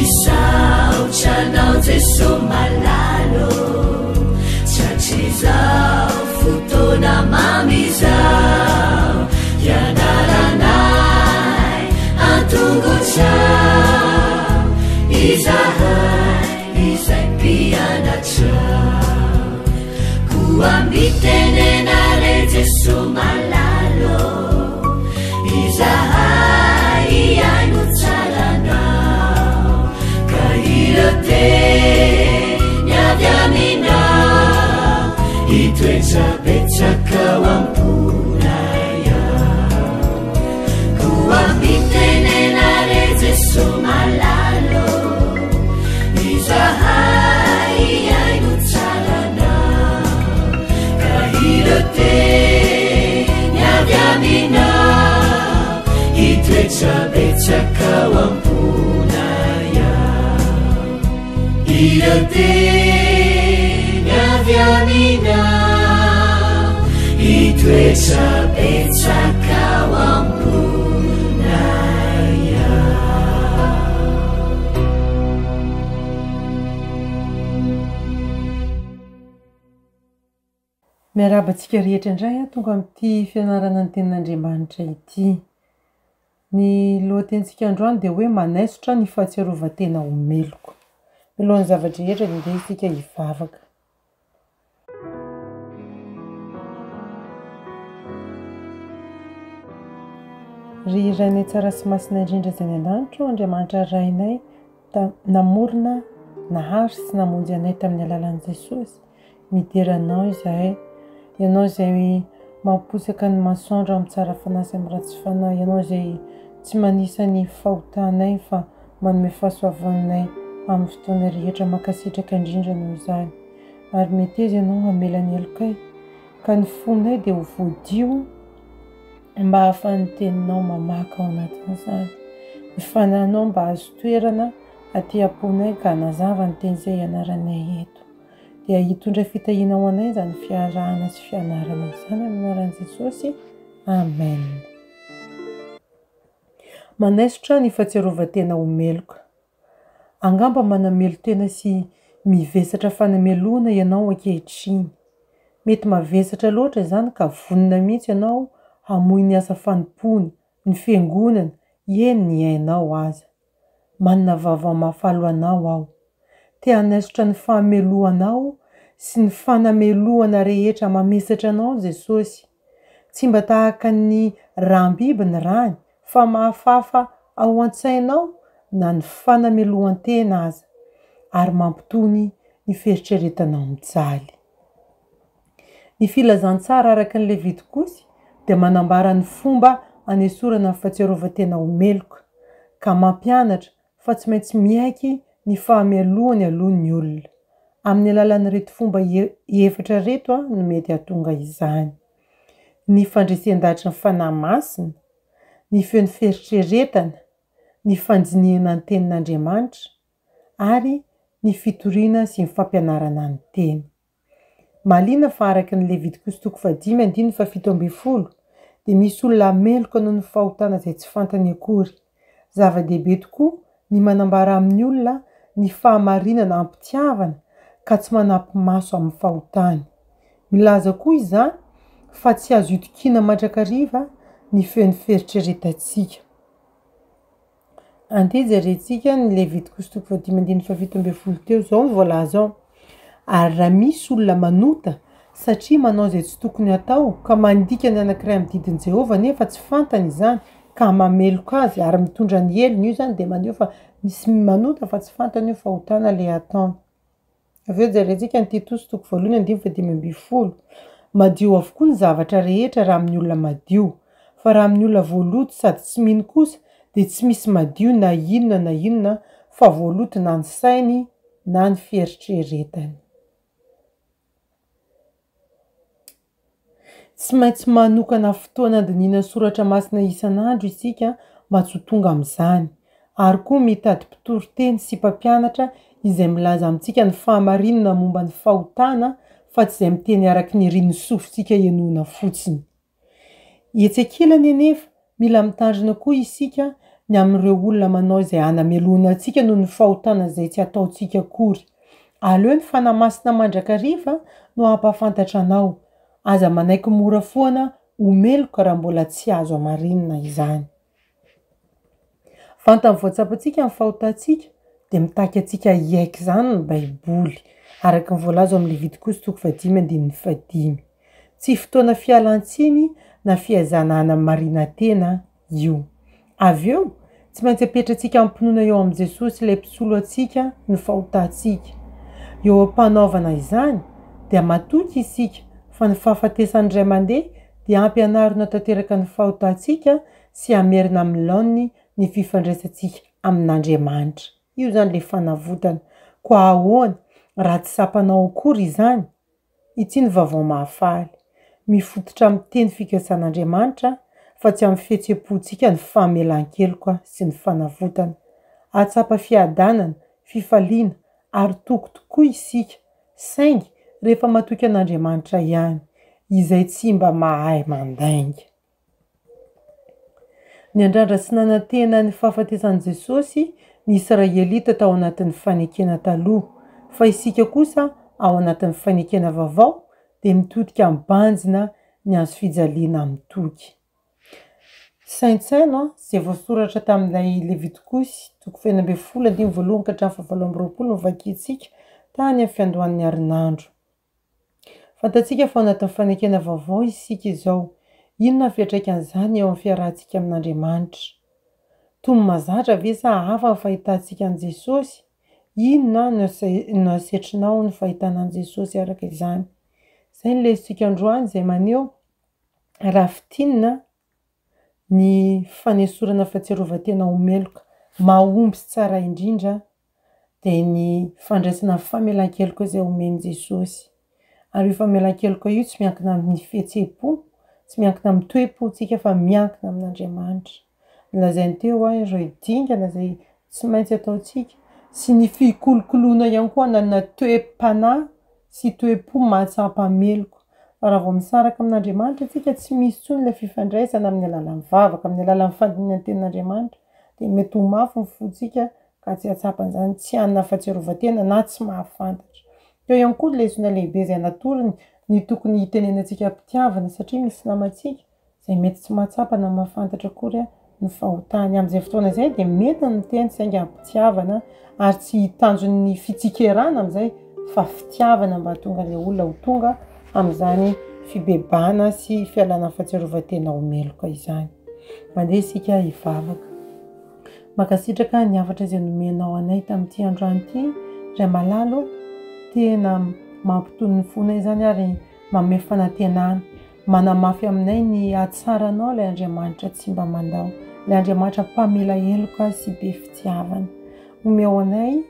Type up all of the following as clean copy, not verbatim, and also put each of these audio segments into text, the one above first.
misaotranao jeso malalo tratrizao fotona mamizao ianaranay antongotrao izahay izay mpianatrao koa mitenenare jeso malalo izahay iaino tsaranao ka iroteny avy aminao itoetsabetsakao amponaya koa mitenenare jeso malalo izahay iaino tsaranao ka iroteny avy aminao itoetsabetsakao amponaya iroteny avy aminao itoetsabetsakao amponaya. Miarabantsika rehetra indray tonga amin'ity fianarana ny tenin'Andriamanitra ity. Ny lohatenintsika androany dia hoe manaisotra ny fahatsiarovan-tena omeloko. Milohan'ny zavatra rehetra dia isika hivavaka. Ry rainay tsara sy masina indrindra izay ny an-danitro, Andriamanitra rainay namorona, nahary sy namonjy anay tamin'ny alalan'i Jesosy. Mideranao izahay, ianao izay mamposaka ny masoandro amin'ny tsara fanasy amin'ny ratsy fanahy, ianao izay tsy manisa ny fahotanay fa manome fahasoavanay amin'ny fotoana rehetra mankasitraka indrindra noho izany. Ary mety izy ianao hamela ny helokay ka ny fonay dia ho voadio mba hahafahan'ny teninao mamaka ao anatin'izany. Ny fananao mba azo toerana aty am-ponay ka hanazava ny teny izay ianaranay eto. Dia hitondra fitahiana ho anay izany fiarahana sy fianarana izany amin'ny anaran'i Jesosy. Amen. Manaisotra ny fahatsiarovan-tena omeloka. Angamba manamelo tena sy mivesatra fanameloana ianao ankehitriny. Mety mavesatra loatra izany ka vonona mihitsy ianao hamoy ny asa fanompony, ny fiangonana, eny ny ainao aza. Manana vava mahafalo anao aho. Te hanaisotra ny fahameloanao sy ny fanameloana rehetra mamesatra anao Jesosy. Tsy mba tahaka ny rambiby ny rany, fa mahafafa ao an-tsainao na ny fanameloan-tena aza, ary mampitony ny fieritreretanao mijaly. Ny filazantsara araka ny Levitikosy dia manambara ny fomba hanesorana ny fahatsiarovan-tena omeloka, ka mampianatra fa tsy maintsy miaiky ny fahamelohany alohan'ny olona. Amin'ny alalan'ny reto fomba efatra reto no mety hahatonga izany: ny fandresen-dahatra ny fanahy masina, ny feon'ny fieritreretana, ny fanjiniana ny tenin'Andriamanitra, ary ny fitoriana sy ny fampianarana ny teny. Malina fa araka ny Levitikosy 5:7-7 dia misy olona meloka noho ny fahotana izay tsy fantany akory. Zava-dehibe tokoa ny manambara amin'ny olona ny fahamarinana ampitiavana ka tsy manampy maso amin'ny fahotany. Milaza koa izany fa tsy azo itokina mandrakariva ny feon'ny fieritreretantsika. Andeha jerentsika ny Levitikosy 5:7 teo izao ny voalaza ao. Ary raha misy olona manota satria manao izay tsy tokony atao ka mandika ny anankiray amin'ny didin' Jehovah nefa tsy fantany izany ka mameloka azy ary mitondra ny heliny io izany dia maneho fa misy manota fa tsy fantany io fahotana ilay ataony. Avy eo jerentsika ny Titosy 1:9-12. Madio avokoa ny zavatra rehetra raha amin'ny olona madio, fa raha amin'ny olona voaloto sady tsy mino kosa dia tsy misy madio na inona fa voaloto na ny sainy na ny fieritreretany. Tsy maintsy manokana fotoana andinina soratra masina isan'andro isika mba tsy ho tonga amin'izany, ary koa mitady mpitory-teny sy mpampianatra izay milaza amintsika ny fahamarinana momba ny fahotana fa tsy izay miteny araky ny riny sofintsika ienoana fotsiny. Etsekilany anefa mila mitandrina koa isika ny amin'ireo olona manao izay anamelona antsika noho ny fahotana izay tsy ataontsika akory. Aleo ny fanamasina mandrakariva no hampafantatra anao. Aza manaiky mora foana omeloka raha mbola tsy azo amarinina izany. Fantany voatsapantsika ny fahotantsika dia mitaky antsika iaiky izany ny Baiboly, araka ny voalaza amin'ny Levitikosy 5:5. Tsy fotoana fialan-tsiny na fihazanana marina tena io. Avy eo, tsy maintsy apetratsika ampinoana eo amin'ny Jesosy ilay mpisolo antsika ny fahotantsika. Eo ampanaovana izany dia matoky isika fa ny fahafatesany iray mandeha dia ampianarina tanteraka ny fahotantsika sy amerina amin'ny laoniny ny fifandraisantsika amin'Andriamanitra. Io zany le fanavotana. Koa ahoana raha tsy sapanao akory izany? Ity ny vaovao mahafaly. Mifototra amin'ny teny fikasan'Andriamanitra fa tsy amin'ny fihetseham-pontsika ny famelan-keloka sy ny fanavotana. Atsapa fiadanana, fifaliana ary toko tokoa isika, saingy rehefa matoky an'Andriamanitra ihany, izay tsy mba mahay mandainga. Ny andrandra sy nanantena ny fahafatesan'i Jesosy ny Israelita tao anatin'ny fanekena taloha, fa isika kosa ao anatin'ny fanekena vaovao dia mitodika mibanjina ny azo fijaliana mitoky. Saintsaino izay voasoratra tamin'ilay Levitikosy 20:1-20 no vakiantsika tany amin'ny fiandohan'ny herinandro. Fantatsika fa ao anatin'ny fanekena vaovao isika izao. Inona fiantraikan'izany eo amin'ny fiarahantsika amin'Andriamanitra? Tomy mazatra ve sa hafa ny fahitantsika an'i Jesosy? Inona no asetrinao ny fahitana an'i Jesosy araka izany? Izay ny lesitsika androany izay maneho rafitinina ny fanesorana fahatsiarovan-tena omeloka mahomby sy tsara indrindra dia ny fandraisana famelan-keloka izay omeny Jesosy. Ary io famelan-keloka io tsy miankina amin'ny fihetseham-po, tsy miankina amin'ny toe-pontsika fa miankina amin'Andriamanitra. Lazainy teo ireo dingana izay tsy maintsy ataontsika sy ny fikolokoloana ihany koa na toe-panahy sy toe-po mahatsapa-meloka. Fa raha vao misaraka amin'Andriamanitra tsika tsy misy intsony ilay fifandraisana amin'ny alalan'ny vavaka, amin'ny alalan'ny fandiniana ny tenin'Andriamanitra dia mety ho mafy ny fontsika ka tsy hatsapan'izany tsy hanana fahatsiarovan-tena na tsy mahafantatra. Teo ihany koa lesona lehibe izay natoriny ny tokony hitenenantsika mpitiavana satria misy namantsika izay mety tsy mahatsapa na mahafantatra akory ny fahotany. Amin'izay fotoana izay dia mety ny miteny saingy ampitiavana ary tsy hitanjon'ny fitsikerana amin'izay fa fitiavana mba tonga ilay olona ho tonga amin'izany fibebana sy fialana fahatsiarovan-tena omeloka izany. Mandeha isika hivavaka. Makasitraka ny hafatra izay nomenao anay tamin'ity androany ity, Ray malalo, tena mampitony ny fonay izany ary manome fanantenana, manamafy aminay ny hatsaranao ilay Andriamanitra tsy mba mandao, ilay Andriamanitra mpamela heloka sy be fitiavana. Omeo anay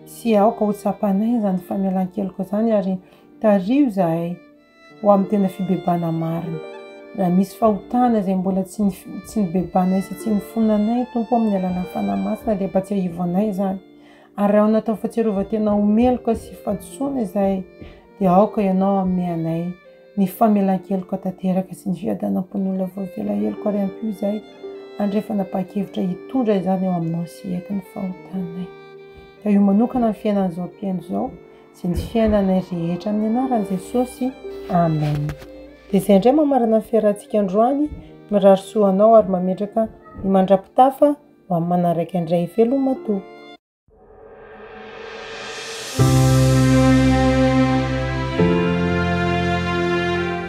sy aoka ho tsapanay izany famelan-keloka izany ary tario izahay ho amin'ny tena fibebana marina. Raha misy fahotana izay mbola tsy nibebanay sy tsy nifonanay Tompo amin'ny alalan'ny fanahy masina dia ampatsiahivo anay izany. Ary raha ao anatin'ny fahatsiarovan-tena omeloka sy fahadisoana izahay dia aoka ianao hanome anay ny famelan-keloka tanteraka sy ny fiadanam-pon'olona voavela heloka ary ampio izahay andrefa napahakevitra hitondra izany eo aminao sy eky ny fahotanay. Ka io manokana ny fiainan'izao mpiaino izao sy ny fiainanay rehetra amin'ny anaran'i Jesosy. Amen. Dia izay indray mamarana ny fiarahantsika androany, mirary soanao ary mametraka ny mandrapitafa ho amin'ny manaraka indray velomatoa.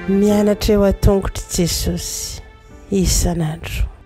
Mianatra eo an-tongotry Jesosy isan'andro.